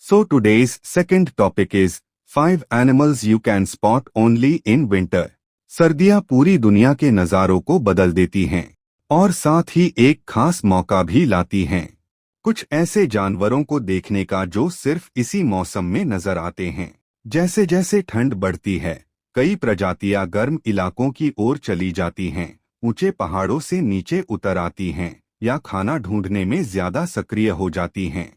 So today's second topic is 5 animals you can spot only in winter. सर्दियां पूरी दुनिया के नज़ारों को बदल देती हैं और साथ ही एक खास मौका भी लाती हैं। कुछ ऐसे जानवरों को देखने का जो सिर्फ इसी मौसम में नजर आते हैं। जैसे जैसे ठंड बढ़ती है, कई प्रजातियां गर्म इलाकों की ओर चली जाती हैं, ऊंचे पहाड़ों से नीचे उतर आती हैं या खाना ढूंढने में ज्यादा सक्रिय हो जाती हैं।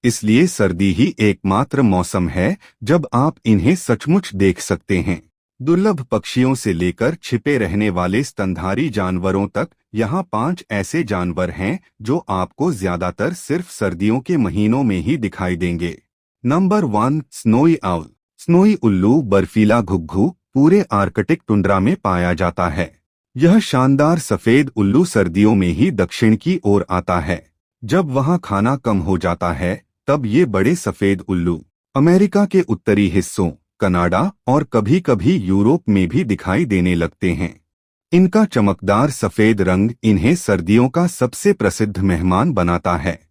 इसलिए सर्दी ही एकमात्र मौसम है जब आप इन्हें सचमुच देख सकते हैं। दुर्लभ पक्षियों से लेकर छिपे रहने वाले स्तनधारी जानवरों तक, यहाँ 5 ऐसे जानवर हैं जो आपको ज्यादातर सिर्फ सर्दियों के महीनों में ही दिखाई देंगे। Number 1, snowy owl. स्नोई उल्लू बर्फीला घुघू पूरे आर्कटिक टुंड्रा में पाया जाता है। यह शानदार सफेद उल्लू सर्दियों में ही दक्षिण की ओर आता है। जब वहाँ खाना कम हो जाता है, तब ये बड़े सफेद उल्लू अमेरिका के उत्तरी हिस्सों, कनाडा और कभी-कभी यूरोप में भी दिखाई देने लगते हैं। इनका चमकदार सफेद रंग इन्हें सर्दियों का सबसे प्रसिद्ध मेहमान बनाता है।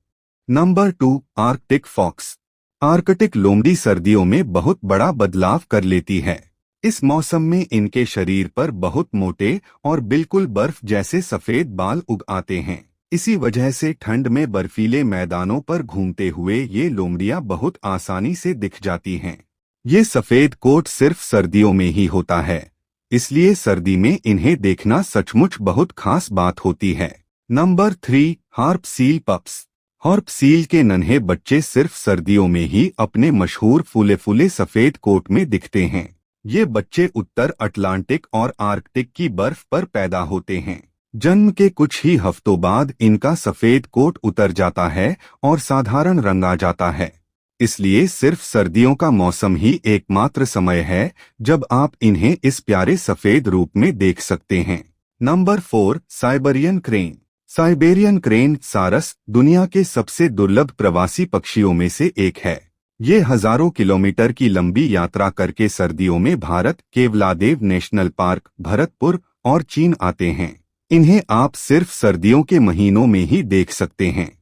Number 2, Arctic fox. आर्कटिक लोमड़ी सर्दियों में बहुत बड़ा बदलाव कर लेती है। इस मौसम में इनके शरीर पर बहुत मोटे और बिल्कुल बर्फ जैसे सफेद बाल उग आते हैं। इसी वजह से ठंड में बर्फीले मैदानों पर घूमते हुए ये लोमड़ियां बहुत आसानी से दिख जाती हैं। ये सफेद कोट सिर्फ सर्दियों में ही होता है, इसलिए सर्दी में इन्हें देखना सचमुच बहुत खास बात होती है। Number 3, harp seal pups. Harp seal के नन्हे बच्चे सिर्फ सर्दियों में ही अपने मशहूर फूले फूले सफेद कोट में दिखते हैं। ये बच्चे उत्तर अटलांटिक और आर्कटिक की बर्फ पर पैदा होते हैं। जन्म के कुछ ही हफ्तों बाद इनका सफेद कोट उतर जाता है और साधारण रंग आ जाता है। इसलिए सिर्फ सर्दियों का मौसम ही एकमात्र समय है जब आप इन्हें इस प्यारे सफेद रूप में देख सकते हैं। Number 4, Siberian crane. Siberian crane सारस दुनिया के सबसे दुर्लभ प्रवासी पक्षियों में से एक है। ये हजारों किलोमीटर की लंबी यात्रा करके सर्दियों में भारत के केवलादेव नेशनल पार्क, भरतपुर और चीन आते हैं। इन्हें आप सिर्फ सर्दियों के महीनों में ही देख सकते हैं।